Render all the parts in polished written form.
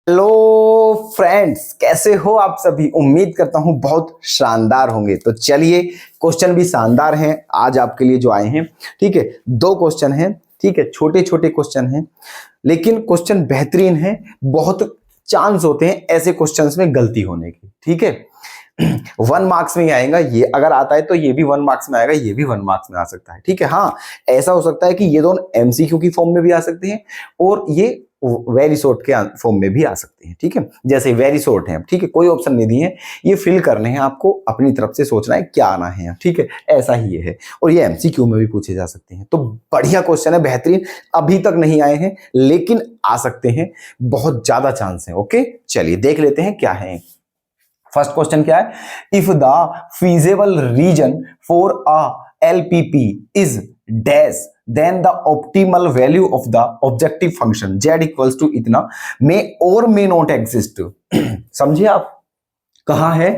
Hello friends, कैसे हो आप सभी। उम्मीद करता हूं बहुत शानदार होंगे। तो चलिए, क्वेश्चन भी शानदार हैं आज आपके लिए जो आए हैं। ठीक है, 2 क्वेश्चन हैं। ठीक है, छोटे छोटे क्वेश्चन हैं लेकिन क्वेश्चन बेहतरीन हैं। बहुत चांस होते हैं ऐसे क्वेश्चंस में गलती होने की। ठीक है, 1 मार्क्स में ही आएगा। ये अगर आता है तो ये भी 1 मार्क्स में आएगा, ये भी 1 मार्क्स में आ सकता है। ठीक है, हाँ, ऐसा हो सकता है कि ये दोनों एमसीक्यू की फॉर्म में भी आ सकते हैं और ये वेरी शॉर्ट के फॉर्म में भी आ सकते हैं। ठीक है, जैसे वेरी शॉर्ट है। ठीक है, कोई ऑप्शन नहीं दिए, ये फिल करने हैं आपको, अपनी तरफ से सोचना है क्या आना है। ठीक है, ऐसा ही ये है। और ये एमसीक्यू में भी पूछे जा सकते हैं। तो बढ़िया क्वेश्चन है, बेहतरीन। अभी तक नहीं आए हैं लेकिन आ सकते हैं, बहुत ज्यादा चांस है। ओके, चलिए देख लेते हैं क्या है। फर्स्ट क्वेश्चन क्या है, if the feasible region for a LPP is dash then the optimal value of the objective function z equals to इतना मे और मे नॉट एग्जिस्ट। समझिए आप, कहा है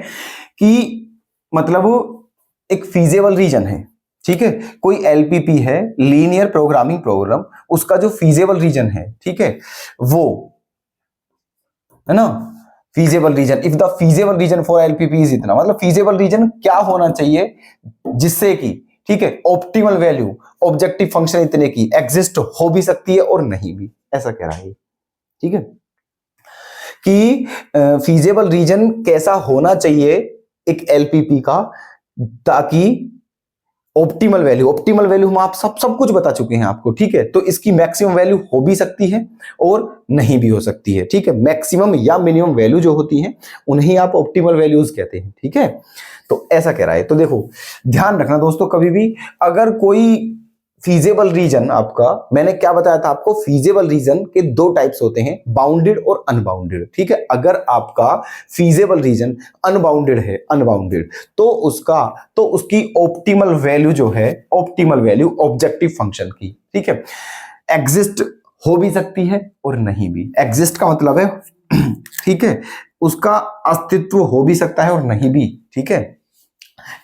कि मतलब एक फीजेबल रीजन है। ठीक है, कोई एलपीपी है, लीनियर प्रोग्रामिंग प्रोग्राम, उसका जो फीजेबल रीजन है, ठीक है, वो है ना, feasible region. If the feasible region for LPP is इतना, मतलब फीजेबल रीजन क्या होना चाहिए जिससे कि, ठीक है, ऑप्टिमल वैल्यू ऑब्जेक्टिव फंक्शन इतने की एग्जिस्ट हो भी सकती है और नहीं भी, ऐसा कह रहा है। ठीक है, कि फीजेबल रीजन कैसा होना चाहिए एक एलपीपी का, ताकि ऑप्टिमल वैल्यू हम आप सब कुछ बता चुके हैं आपको। ठीक है, तो इसकी मैक्सिमम वैल्यू हो भी सकती है और नहीं भी हो सकती है। ठीक है, मैक्सिमम या मिनिमम वैल्यू जो होती है उन्हें आप ऑप्टिमल वैल्यूज कहते हैं। ठीक है, तो ऐसा कह रहा है। तो देखो, ध्यान रखना दोस्तों, कभी भी अगर कोई फीजेबल रीजन, आपका मैंने क्या बताया था आपको, फीजेबल रीजन के 2 टाइप्स होते हैं, बाउंडेड और अनबाउंडेड। ठीक है, अगर आपका फीजेबल रीजन अनबाउंडेड है, तो उसकी ऑप्टिमल वैल्यू जो है, ऑप्टिमल वैल्यू ऑब्जेक्टिव फंक्शन की, ठीक है, एग्जिस्ट हो भी सकती है और नहीं भी। एग्जिस्ट का मतलब है ठीक है, उसका अस्तित्व हो भी सकता है और नहीं भी। ठीक है,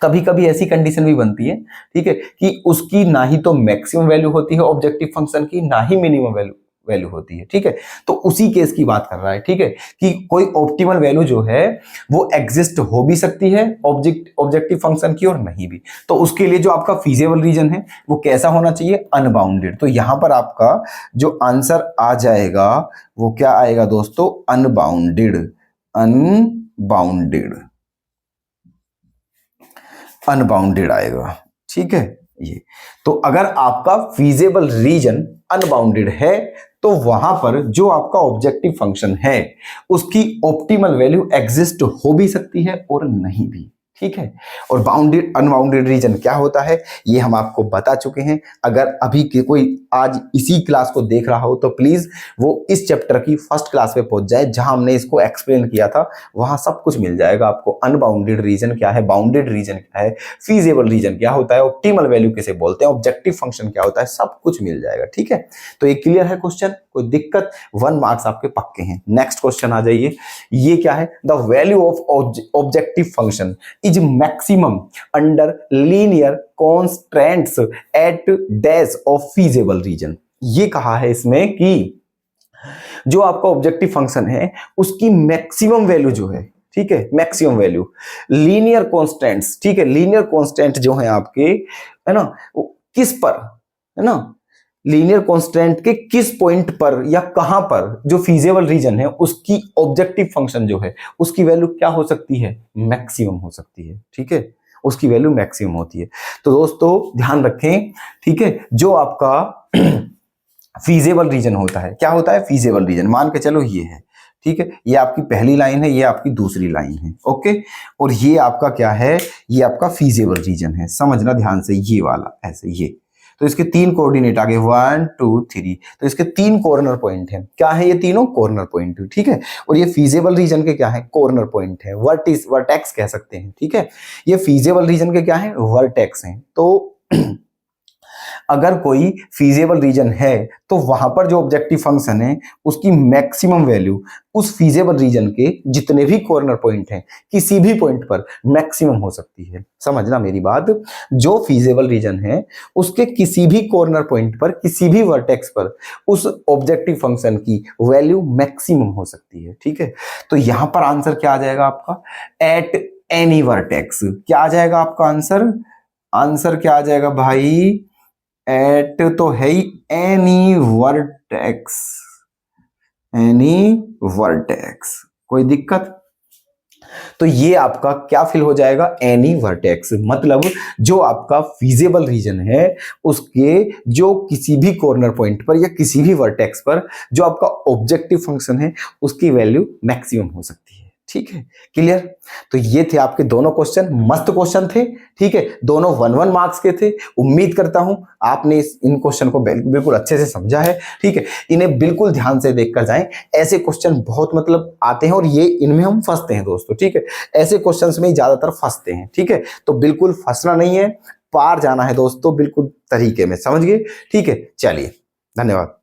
कभी कभी ऐसी कंडीशन भी बनती है, ठीक है, कि उसकी ना ही तो मैक्सिमम वैल्यू होती है ऑब्जेक्टिव फंक्शन की, ना ही मिनिमम वैल्यू होती है। ठीक है, तो उसी केस की बात कर रहा है। ठीक है, कि कोई ऑप्टिमल वैल्यू जो है वो एग्जिस्ट हो भी सकती है ऑब्जेक्टिव फंक्शन की और नहीं भी। तो उसके लिए जो आपका फीजेबल रीजन है वो कैसा होना चाहिए, अनबाउंडेड। तो यहां पर आपका जो आंसर आ जाएगा वो क्या आएगा दोस्तों, अनबाउंडेड। अनबाउंडेड आएगा। ठीक है, ये तो अगर आपका फीजेबल रीजन अनबाउंडेड है तो वहां पर जो आपका ऑब्जेक्टिव फंक्शन है उसकी ऑप्टिमल वैल्यू एग्जिस्ट हो भी सकती है और नहीं भी। ठीक है, और बाउंडेड अनबाउंडेड रीजन क्या होता है ये हम आपको बता चुके हैं। अगर अभी के कोई आज इसी क्लास को देख रहा हो तो प्लीज वो इस चैप्टर की फर्स्ट क्लास पे पहुंच जाए, जहां हमने इसको एक्सप्लेन किया था। वहां सब कुछ मिल जाएगा आपको। अनबाउंडेड रीजन क्या है, बाउंडेड रीजन क्या है, फीजेबल रीजन क्या होता है, ऑप्टिमल वैल्यू किसे बोलते हैं, ऑब्जेक्टिव फंक्शन क्या होता है, सब कुछ मिल जाएगा। ठीक है, तो ये क्लियर है क्वेश्चन, कोई दिक्कत, 1 मार्क्स आपके पक्के हैं। नेक्स्ट क्वेश्चन आ जाइए। ये क्या है, the value of objective function is maximum under linear constraints at dash of feasible region. ये कहा है इसमें कि जो आपका ऑब्जेक्टिव फंक्शन है उसकी मैक्सिमम वैल्यू जो है, ठीक है, मैक्सिमम वैल्यू लीनियर कॉन्स्टेंट्स, ठीक है, लीनियर कॉन्स्टेंट जो है आपके, है ना, किस पर, है ना, लीनियर कॉन्स्टेंट के किस पॉइंट पर या कहां पर जो फीजेबल रीजन है उसकी ऑब्जेक्टिव फंक्शन जो है उसकी वैल्यू क्या हो सकती है, मैक्सिमम हो सकती है। ठीक है, उसकी वैल्यू मैक्सिमम होती है। तो दोस्तों ध्यान रखें, ठीक है, जो आपका फीजेबल रीजन होता है, क्या होता है फीजेबल रीजन, मान के चलो ये है, ठीक है, ये आपकी पहली लाइन है, ये आपकी दूसरी लाइन है। ओके, और ये आपका क्या है, ये आपका फीजेबल रीजन है। समझना ध्यान से, ये वाला ऐसे, ये तो इसके 3 कोऑर्डिनेट आ गए, 1 2 3, तो इसके 3 कॉर्नर पॉइंट हैं। क्या है ये तीनों कॉर्नर पॉइंट, ठीक है, और ये फीजेबल रीजन के क्या है, कॉर्नर पॉइंट है, वर्टेक्स कह सकते हैं। ठीक है, ये फीजेबल रीजन के क्या है, वर्टेक्स हैं। तो अगर कोई फीजेबल रीजन है तो वहां पर जो ऑब्जेक्टिव फंक्शन है उसकी मैक्सिमम वैल्यू उस फीजेबल रीजन के जितने भी कॉर्नर पॉइंट हैं किसी भी पॉइंट पर मैक्सिमम हो सकती है। समझना मेरी बात, जो फीजेबल रीजन है उसके किसी भी कॉर्नर पॉइंट पर किसी भी वर्टेक्स पर उस ऑब्जेक्टिव फंक्शन की वैल्यू मैक्सिमम हो सकती है। ठीक है, तो यहां पर आंसर क्या आ जाएगा आपका, एट एनी वर्टेक्स। क्या आ जाएगा आपका आंसर, आंसर क्या आ जाएगा भाई, एट तो है ही एनी वर्टेक्स, एनी वर्टेक्स। कोई दिक्कत, तो ये आपका क्या फिल हो जाएगा, एनी वर्टेक्स, मतलब जो आपका फीजेबल रीजन है उसके जो किसी भी कॉर्नर पॉइंट पर या किसी भी वर्टेक्स पर जो आपका ऑब्जेक्टिव फंक्शन है उसकी वैल्यू मैक्सिमम हो सकती है। ठीक है, क्लियर। तो ये थे आपके दोनों क्वेश्चन, मस्त क्वेश्चन थे। ठीक है, दोनों 1-1 मार्क्स के थे। उम्मीद करता हूं आपने इन क्वेश्चन को बिल्कुल अच्छे से समझा है। ठीक है, इन्हें बिल्कुल ध्यान से देखकर जाएं। ऐसे क्वेश्चन बहुत मतलब आते हैं और ये इनमें हम फंसते हैं दोस्तों। ठीक है, ऐसे क्वेश्चंस में ही ज्यादातर फंसते हैं। ठीक है, तो बिल्कुल फंसना नहीं है, पार जाना है दोस्तों, बिल्कुल तरीके में, समझ गए। ठीक है, चलिए, धन्यवाद।